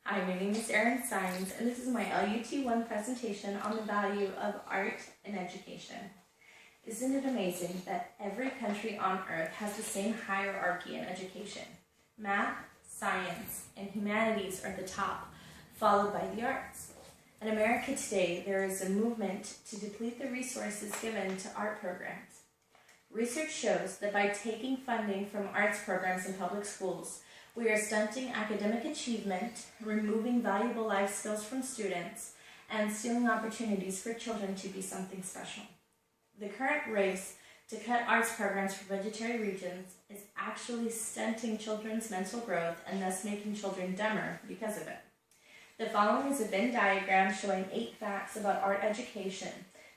Hi, my name is Saenz, and this is my LUT1 presentation on the value of art in education. Isn't it amazing that every country on earth has the same hierarchy in education? Math, science, and humanities are at the top, followed by the arts. In America today, there is a movement to deplete the resources given to art programs. Research shows that by taking funding from arts programs in public schools, we are stunting academic achievement, removing valuable life skills from students, and stealing opportunities for children to be something special. The current race to cut arts programs for budgetary regions is actually stunting children's mental growth and thus making children dumber because of it. The following is a Venn diagram showing 8 facts about art education.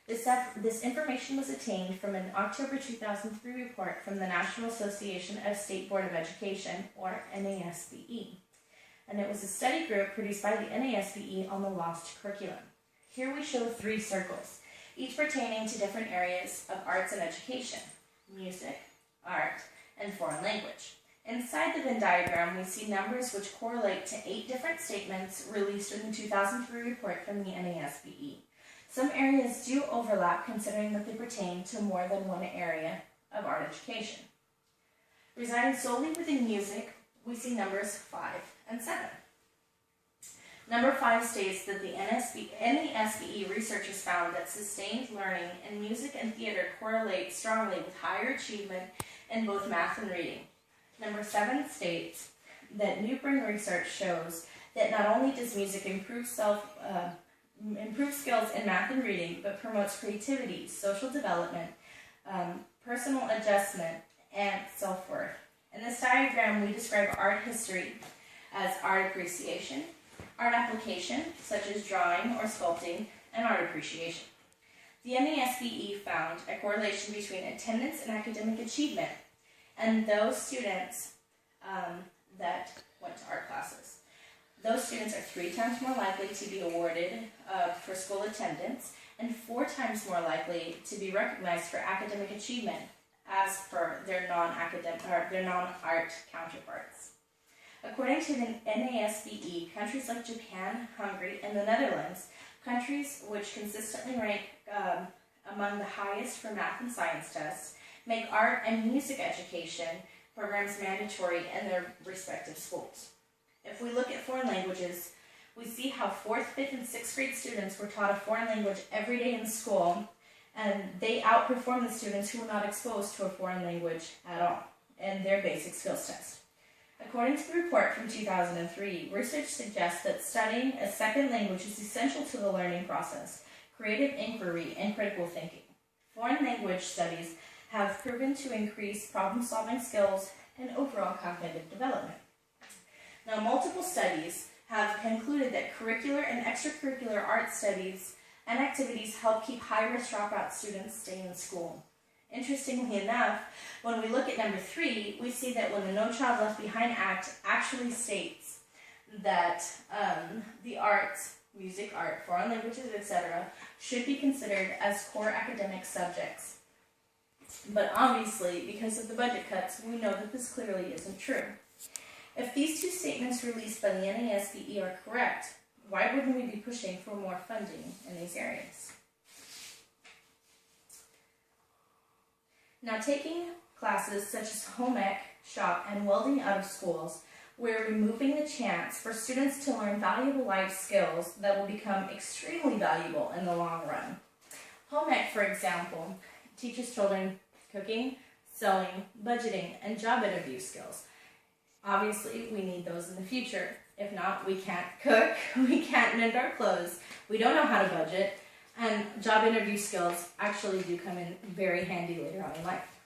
This information was attained from an October 2003 report from the National Association of State Board of Education, or NASBE. And it was a study group produced by the NASBE on the lost curriculum. Here we show 3 circles, each pertaining to different areas of arts and education: music, art, and foreign language. Inside the Venn diagram, we see numbers which correlate to 8 different statements released in the 2003 report from the NASBE. Some areas do overlap, considering that they pertain to more than one area of art education. Residing solely within music, we see numbers 5 and 7. Number 5 states that the NASBE researchers found that sustained learning in music and theater correlates strongly with higher achievement in both math and reading. Number 7 states that Newbern research shows that not only does music improve skills in math and reading, but promotes creativity, social development, personal adjustment, and self-worth. In this diagram, we describe art history as art appreciation, art application, such as drawing or sculpting, and art appreciation. The NASBE found a correlation between attendance and academic achievement, and those students that went to art classes. Those students are 3 times more likely to be awarded for school attendance and 4 times more likely to be recognized for academic achievement as per their non-art counterparts. According to the NASBE, countries like Japan, Hungary, and the Netherlands, countries which consistently rank among the highest for math and science tests, make art and music education programs mandatory in their respective schools. If we look at foreign languages, we see how 4th, 5th, and 6th grade students were taught a foreign language every day in school, and they outperform the students who were not exposed to a foreign language at all in their basic skills test. According to the report from 2003, research suggests that studying a second language is essential to the learning process, creative inquiry, and critical thinking. Foreign language studies have proven to increase problem-solving skills and overall cognitive development. Now, multiple studies have concluded that curricular and extracurricular art studies and activities help keep high-risk dropout students stay in school. Interestingly enough, when we look at number 3, we see that when the No Child Left Behind Act actually states that the arts, music, art, foreign languages, etc., should be considered as core academic subjects. But obviously, because of the budget cuts, we know that this clearly isn't true. If these 2 statements released by the NASBE are correct, why wouldn't we be pushing for more funding in these areas? Now, taking classes such as home ec, shop, and welding out of schools, we're removing the chance for students to learn valuable life skills that will become extremely valuable in the long run. Home ec, for example, teaches children cooking, sewing, budgeting, and job interview skills. Obviously, we need those in the future. If not, we can't cook, we can't mend our clothes, we don't know how to budget, and job interview skills actually do come in very handy later on in life.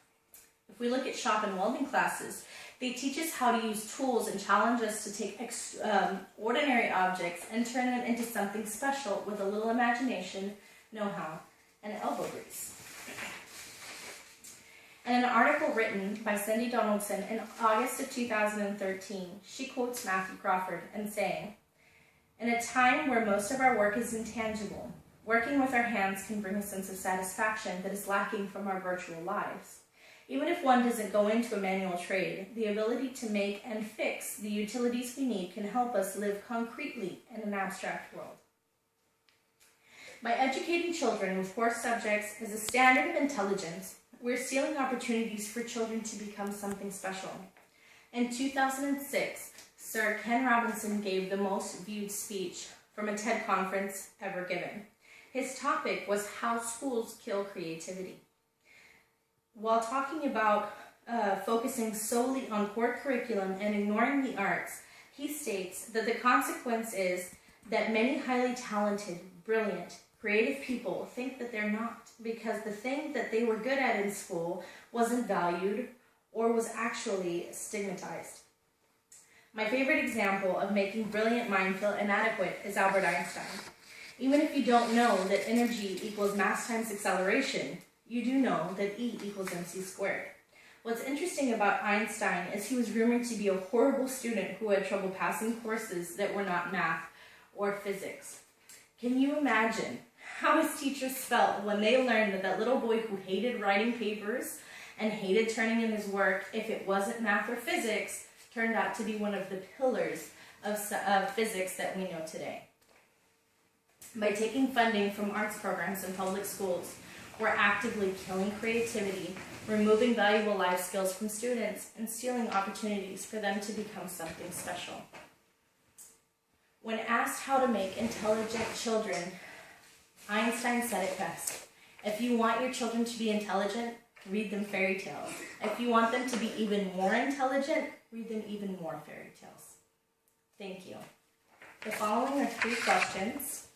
If we look at shop and welding classes, they teach us how to use tools and challenge us to take ordinary objects and turn them into something special with a little imagination, know-how, and elbow grease. In an article written by Cindy Donaldson in August of 2013, she quotes Matthew Crawford and saying, "In a time where most of our work is intangible, working with our hands can bring a sense of satisfaction that is lacking from our virtual lives. Even if one doesn't go into a manual trade, the ability to make and fix the utilities we need can help us live concretely in an abstract world. By educating children with core subjects as a standard of intelligence, we're sealing opportunities for children to become something special. In 2006, Sir Ken Robinson gave the most viewed speech from a TED conference ever given. His topic was how schools kill creativity. While talking about focusing solely on core curriculum and ignoring the arts, he states that the consequence is that many highly talented, brilliant, creative people think that they're not, because the thing that they were good at in school wasn't valued or was actually stigmatized. My favorite example of making brilliant mind feel inadequate is Albert Einstein. Even if you don't know that energy equals mass times acceleration, you do know that E equals mc squared. What's interesting about Einstein is he was rumored to be a horrible student who had trouble passing courses that were not math or physics. Can you imagine how his teachers felt when they learned that that little boy who hated writing papers and hated turning in his work if it wasn't math or physics turned out to be one of the pillars of physics that we know today? By taking funding from arts programs in public schools, we're actively killing creativity, removing valuable life skills from students, and stealing opportunities for them to become something special. When asked how to make intelligent children, Einstein said it best: if you want your children to be intelligent, read them fairy tales. If you want them to be even more intelligent, read them even more fairy tales. Thank you. The following are 3 questions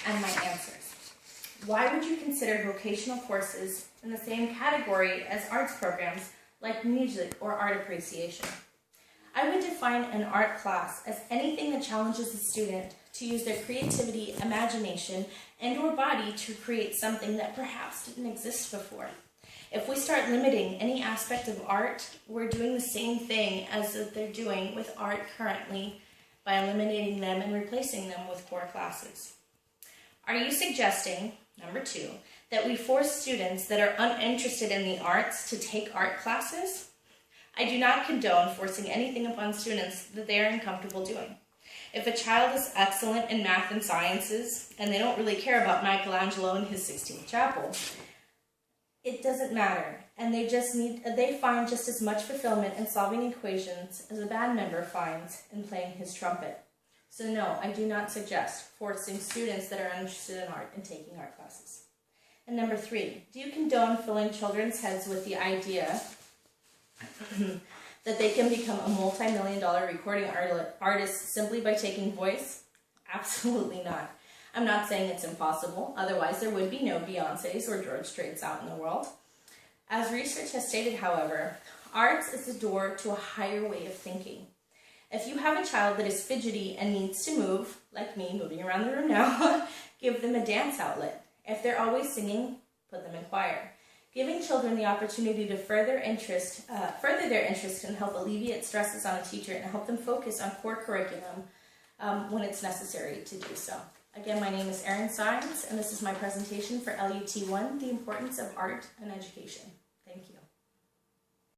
and my answers. Why would you consider vocational courses in the same category as arts programs like music or art appreciation? I would define an art class as anything that challenges the student to use their creativity, imagination, and or body to create something that perhaps didn't exist before. If we start limiting any aspect of art, we're doing the same thing as they're doing with art currently by eliminating them and replacing them with core classes. Are you suggesting, number 2, that we force students that are uninterested in the arts to take art classes? I do not condone forcing anything upon students that they are uncomfortable doing. If a child is excellent in math and sciences, and they don't really care about Michelangelo and his Sistine Chapel, it doesn't matter, and they find just as much fulfillment in solving equations as a band member finds in playing his trumpet. So no, I do not suggest forcing students that are interested in art in taking art classes. And number 3, do you condone filling children's heads with the idea that they can become a multi-million-dollar recording artist simply by taking voice? Absolutely not. I'm not saying it's impossible, otherwise there would be no Beyoncés or George Straits out in the world. As research has stated, however, arts is the door to a higher way of thinking. If you have a child that is fidgety and needs to move, like me moving around the room now, give them a dance outlet. If they're always singing, put them in choir. Giving children the opportunity to further their interest can help alleviate stresses on a teacher and help them focus on core curriculum when it's necessary to do so. Again, my name is Saenz, and this is my presentation for LUT1, The Importance of Art and Education.